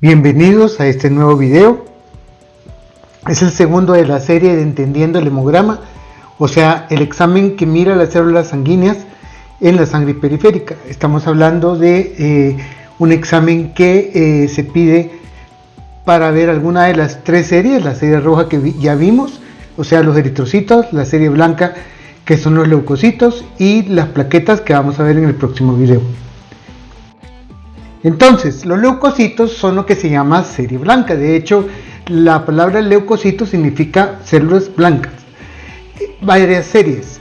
Bienvenidos a este nuevo video. Es el segundo de la serie de Entendiendo el hemograma, o sea, el examen que mira las células sanguíneas en la sangre periférica. Estamos hablando de un examen que se pide para ver alguna de las tres series: la serie roja que ya vimos, o sea, los eritrocitos; la serie blanca, que son los leucocitos; y las plaquetas, que vamos a ver en el próximo video. Entonces, los leucocitos son lo que se llama serie blanca. De hecho, la palabra leucocito significa células blancas. Varias series,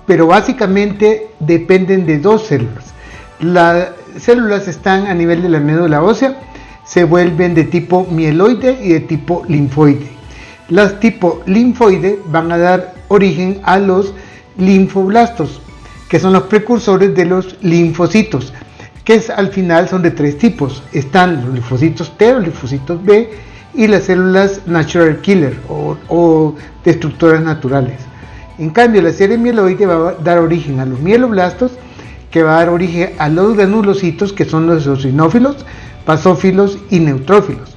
pero básicamente dependen de dos células. Las células están a nivel de la médula ósea, se vuelven de tipo mieloide y de tipo linfoide. Las tipo linfoide van a dar origen a los linfoblastos, que son los precursores de los linfocitos, que al final son de tres tipos. Están los linfocitos T, los linfocitos B y las células natural killer o destructoras naturales. En cambio, la serie mieloide va a dar origen a los mieloblastos, que va a dar origen a los granulocitos, que son los eosinófilos, basófilos y neutrófilos,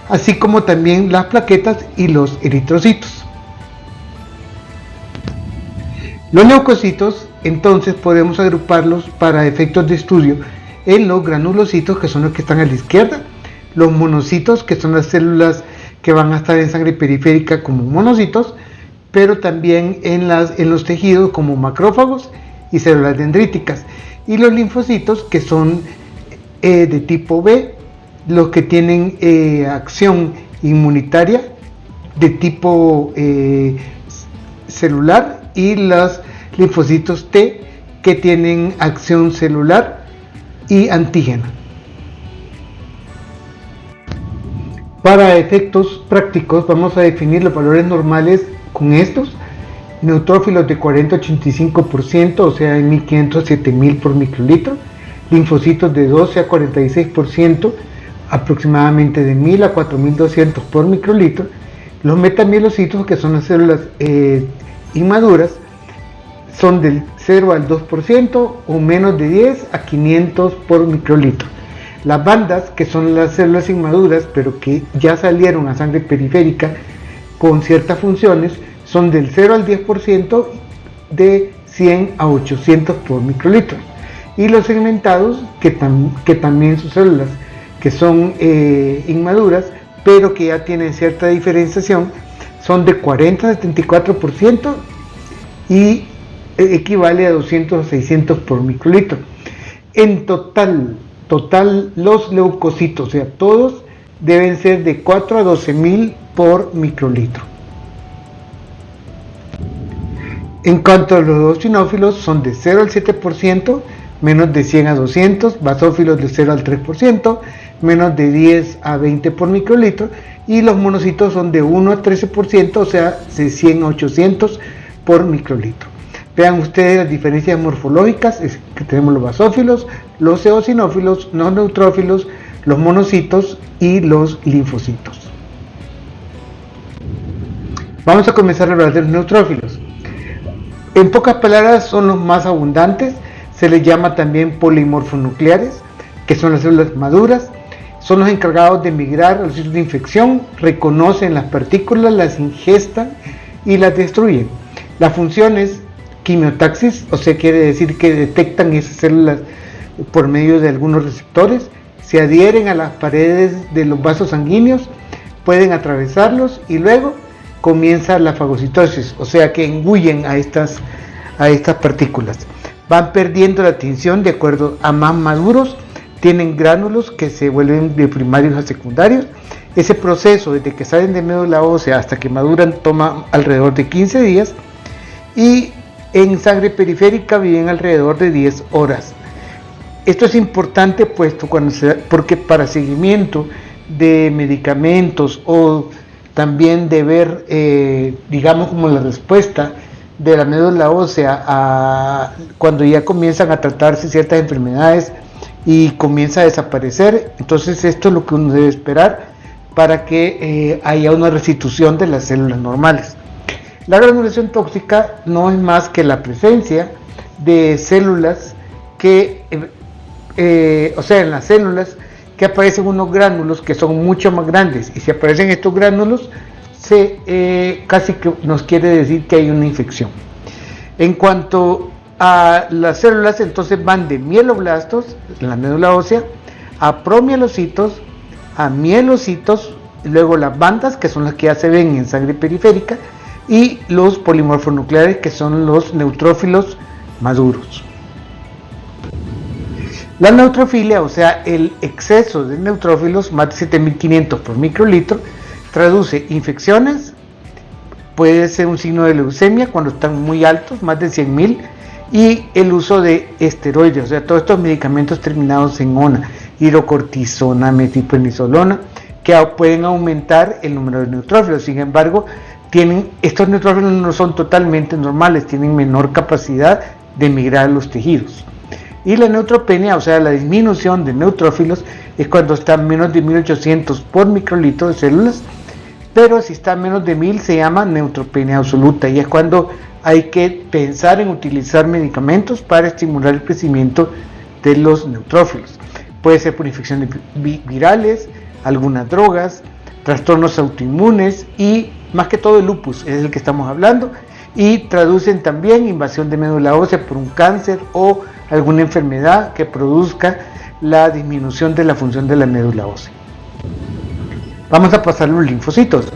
así como también las plaquetas y los eritrocitos. Los leucocitos, entonces, podemos agruparlos para efectos de estudio en los granulocitos, que son los que están a la izquierda; los monocitos, que son las células que van a estar en sangre periférica como monocitos, pero también en los tejidos como macrófagos y células dendríticas; y los linfocitos, que son de tipo B, los que tienen acción inmunitaria de tipo celular, y los linfocitos T, que tienen acción celular y antígena. Para efectos prácticos vamos a definir los valores normales con estos: neutrófilos de 40 a 85%, o sea, en 1500 a 7000 por microlitro; linfocitos de 12 a 46%, aproximadamente de 1000 a 4200 por microlitro; los metamielocitos, que son las células inmaduras, son del 0 al 2% o menos de 10 a 500 por microlitro. Las bandas, que son las células inmaduras pero que ya salieron a sangre periférica con ciertas funciones, son del 0 al 10%, de 100 a 800 por microlitro. Y los segmentados, que también son células que son inmaduras pero que ya tienen cierta diferenciación, son de 40 a 74% y equivale a 200 a 600 por microlitro. En total los leucocitos, o sea, todos, deben ser de 4 a 12.000 por microlitro. En cuanto a los eosinófilos, son de 0 al 7%, menos de 100 a 200; basófilos de 0 al 3%, menos de 10 a 20 por microlitro; y los monocitos son de 1 a 13%, o sea, de 100 a 800 por microlitro. Vean ustedes las diferencias morfológicas, que tenemos los basófilos, los eosinófilos, los neutrófilos, los monocitos y los linfocitos. Vamos a comenzar a hablar de los neutrófilos. En pocas palabras, son los más abundantes. Se les llama también polimorfonucleares, que son las células maduras. Son los encargados de migrar a los sitios de infección, reconocen las partículas, las ingestan y las destruyen. La función es quimiotaxis, o sea, quiere decir que detectan esas células por medio de algunos receptores, se adhieren a las paredes de los vasos sanguíneos, pueden atravesarlos y luego comienza la fagocitosis, o sea que engullen a estas partículas. Van perdiendo la tinción de acuerdo a más maduros, tienen gránulos que se vuelven de primarios a secundarios. Ese proceso, desde que salen de médula ósea hasta que maduran, toma alrededor de 15 días, y en sangre periférica viven alrededor de 10 horas. Esto es importante porque para seguimiento de medicamentos, o también de ver, digamos, como la respuesta de la médula ósea cuando ya comienzan a tratarse ciertas enfermedades y comienza a desaparecer. Entonces esto es lo que uno debe esperar para que haya una restitución de las células normales. La granulación tóxica no es más que la presencia de células que, en las células que aparecen unos gránulos que son mucho más grandes, y si aparecen estos gránulos, casi que nos quiere decir que hay una infección. En cuanto a las células, entonces van de mieloblastos, la médula ósea, a promielocitos, a mielocitos, luego las bandas, que son las que ya se ven en sangre periférica, y los polimorfonucleares, que son los neutrófilos maduros. La neutrofilia, o sea, el exceso de neutrófilos, más de 7500 por microlitro, traduce infecciones, puede ser un signo de leucemia cuando están muy altos, más de 100.000, y el uso de esteroides, o sea, todos estos medicamentos terminados en ona, hidrocortisona, metilprednisolona, que pueden aumentar el número de neutrófilos. Sin embargo, estos neutrófilos no son totalmente normales, tienen menor capacidad de migrar a los tejidos. Y la neutropenia, o sea, la disminución de neutrófilos, es cuando está menos de 1800 por microlitro de células, pero si está menos de 1000 se llama neutropenia absoluta, y es cuando hay que pensar en utilizar medicamentos para estimular el crecimiento de los neutrófilos. Puede ser por infecciones virales, algunas drogas, trastornos autoinmunes y más que todo el lupus, es el que estamos hablando, y traducen también invasión de médula ósea por un cáncer o alguna enfermedad que produzca la disminución de la función de la médula ósea. Vamos a pasar los linfocitos.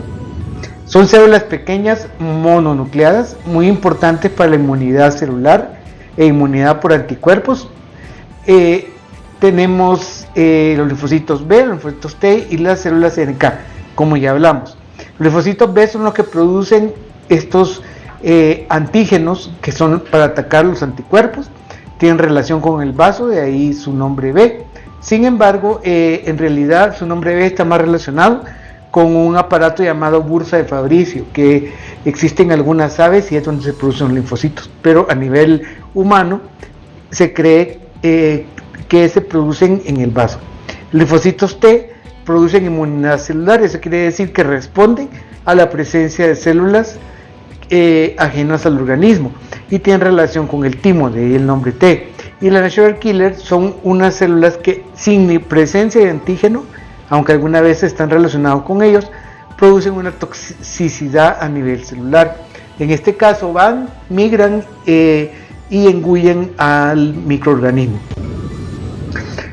Son células pequeñas mononucleadas, muy importantes para la inmunidad celular e inmunidad por anticuerpos. Tenemos los linfocitos B, los linfocitos T y las células NK, como ya hablamos. Los linfocitos B son los que producen estos antígenos que son para atacar los anticuerpos, tienen relación con el vaso, de ahí su nombre B. Sin embargo, en realidad su nombre B está más relacionado con un aparato llamado bursa de Fabricio, que existe en algunas aves y es donde se producen los linfocitos, pero a nivel humano se cree que se producen en el vaso. Los linfocitos T producen inmunidad celular, eso quiere decir que responden a la presencia de células ajenas al organismo y tienen relación con el timo, de ahí el nombre T. Y las natural killer son unas células que sin presencia de antígeno, aunque alguna vez están relacionados con ellos, producen una toxicidad a nivel celular. En este caso migran y engullen al microorganismo.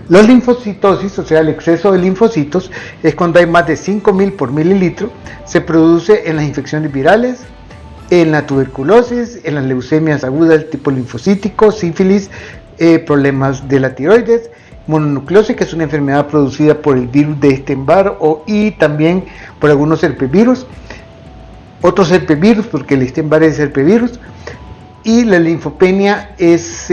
La linfocitosis, o sea, el exceso de linfocitos, es cuando hay más de 5000 por mililitro. Se produce en las infecciones virales, en la tuberculosis, en las leucemias agudas del tipo linfocítico, sífilis, problemas de la tiroides, mononucleosis, que es una enfermedad producida por el virus de Epstein-Barr y también por algunos herpevirus, otros herpevirus, porque el Epstein-Barr es herpevirus. Y la linfopenia es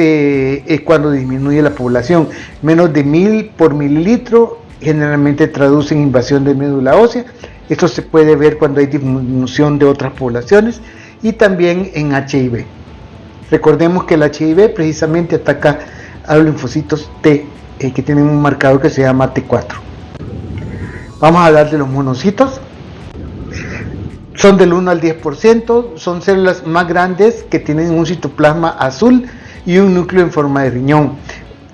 cuando disminuye la población, menos de 1000 por mililitro, generalmente traducen invasión de médula ósea. Esto se puede ver cuando hay disminución de otras poblaciones y también en HIV. Recordemos que el HIV precisamente ataca a los linfocitos T, que tienen un marcador que se llama T4. Vamos a hablar de los monocitos. Son del 1 al 10%, son células más grandes que tienen un citoplasma azul y un núcleo en forma de riñón.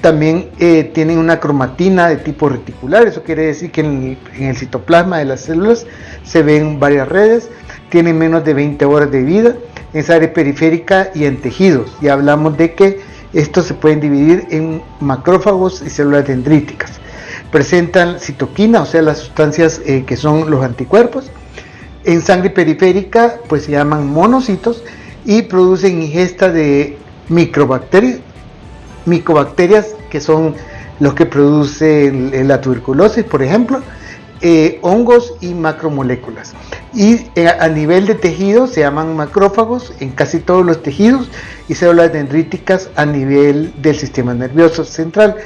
También tienen una cromatina de tipo reticular, eso quiere decir que en el citoplasma de las células se ven varias redes, tienen menos de 20 horas de vida, en área periférica y en tejidos. Y hablamos de que estos se pueden dividir en macrófagos y células dendríticas. Presentan citoquina, o sea, las sustancias que son los anticuerpos. En sangre periférica pues se llaman monocitos y producen ingesta de micobacterias que son los que producen la tuberculosis, por ejemplo, hongos y macromoléculas. Y a nivel de tejido se llaman macrófagos en casi todos los tejidos y células dendríticas a nivel del sistema nervioso central.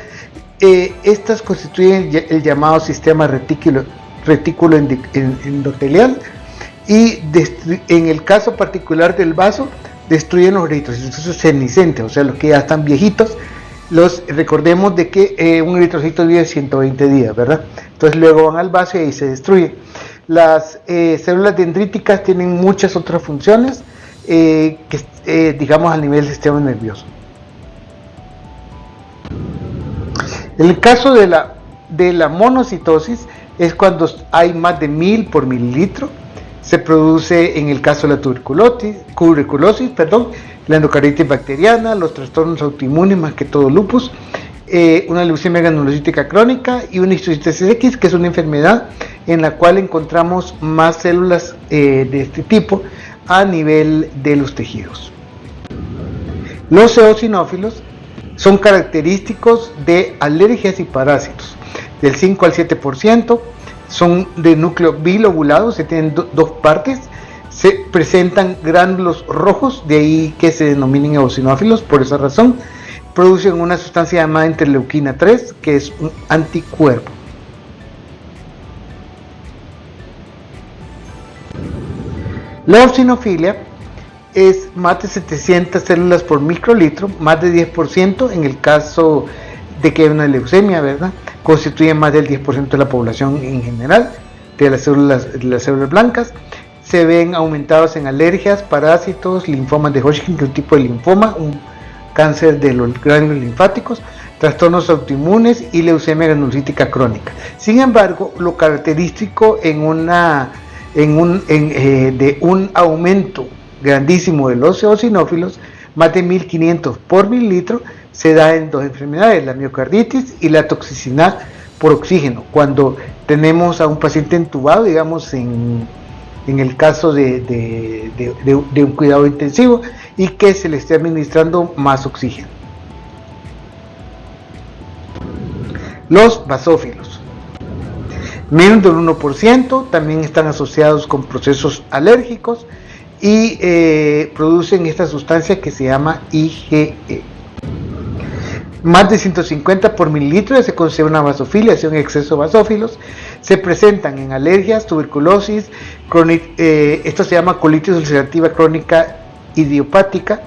Estas constituyen el llamado sistema retículo endotelial. Y en el caso particular del vaso, destruyen los eritrocitos senescentes, o sea, los que ya están viejitos. Recordemos de que un eritrocito vive 120 días, ¿verdad? Entonces luego van al vaso y ahí se destruye. Las células dendríticas tienen muchas otras funciones, digamos, a nivel del sistema nervioso. En el caso de la de la monocitosis es cuando hay más de 1000 por mililitro. Se produce en el caso de la tuberculosis, la endocarditis bacteriana, los trastornos autoinmunes, más que todo lupus, una leucemia granulocítica crónica y una histiocytosis X, que es una enfermedad en la cual encontramos más células de este tipo a nivel de los tejidos. Los eosinófilos son característicos de alergias y parásitos, del 5 al 7%, son de núcleo bilobulado, se tienen dos partes, se presentan gránulos rojos, de ahí que se denominen eosinófilos. Por esa razón producen una sustancia llamada interleuquina 3, que es un anticuerpo. La eosinofilia es más de 700 células por microlitro, más de 10% en el caso de que haya una leucemia, ¿verdad? Constituyen más del 10% de la población en general, de las células blancas. Se ven aumentados en alergias, parásitos, linfomas de Hodgkin, que es un tipo de linfoma, un cáncer de los gránulos linfáticos, trastornos autoinmunes y leucemia granulocítica crónica. Sin embargo, lo característico de un aumento grandísimo de los eosinófilos, más de 1500 por mililitro, se da en dos enfermedades, la miocarditis y la toxicidad por oxígeno. Cuando tenemos a un paciente entubado, digamos en el caso de un cuidado intensivo y que se le esté administrando más oxígeno. Los basófilos, menos del 1%, también están asociados con procesos alérgicos y producen esta sustancia que se llama IgE. Más de 150 por mililitro se considera una basofilia, es un exceso de basófilos. Se presentan en alergias, tuberculosis, esto se llama colitis ulcerativa crónica idiopática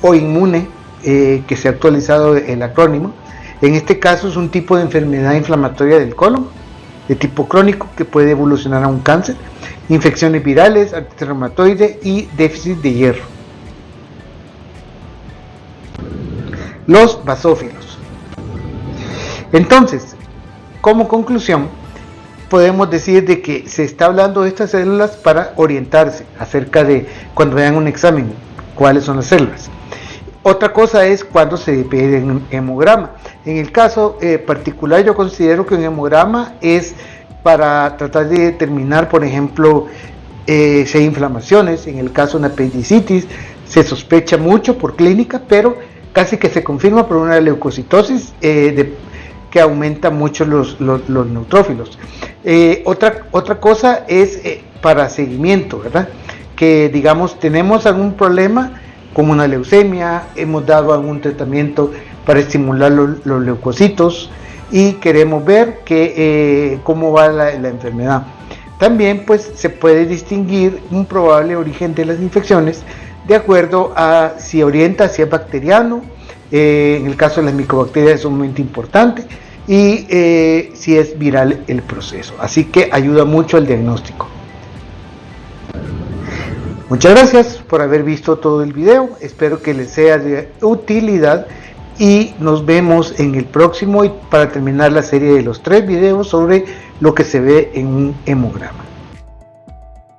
o inmune, que se ha actualizado el acrónimo. En este caso es un tipo de enfermedad inflamatoria del colon, de tipo crónico, que puede evolucionar a un cáncer, infecciones virales, artritis reumatoide y déficit de hierro. Los basófilos. Entonces, como conclusión, podemos decir de que se está hablando de estas células para orientarse acerca de cuando vean un examen, cuáles son las células. Otra cosa es cuando se pide un hemograma. En el caso particular, yo considero que un hemograma es para tratar de determinar, por ejemplo, si hay inflamaciones. En el caso de una apendicitis, se sospecha mucho por clínica, pero casi que se confirma por una leucocitosis que aumenta mucho los neutrófilos. Otra cosa es para seguimiento, ¿verdad? Que digamos tenemos algún problema como una leucemia, hemos dado algún tratamiento para estimular los leucocitos y queremos ver cómo va la enfermedad. También pues se puede distinguir un probable origen de las infecciones de acuerdo a si orienta, si es bacteriano, en el caso de las micobacterias es sumamente importante, y si es viral el proceso. Así que ayuda mucho al diagnóstico. Muchas gracias por haber visto todo el video, espero que les sea de utilidad y nos vemos en el próximo para terminar la serie de los 3 videos sobre lo que se ve en un hemograma.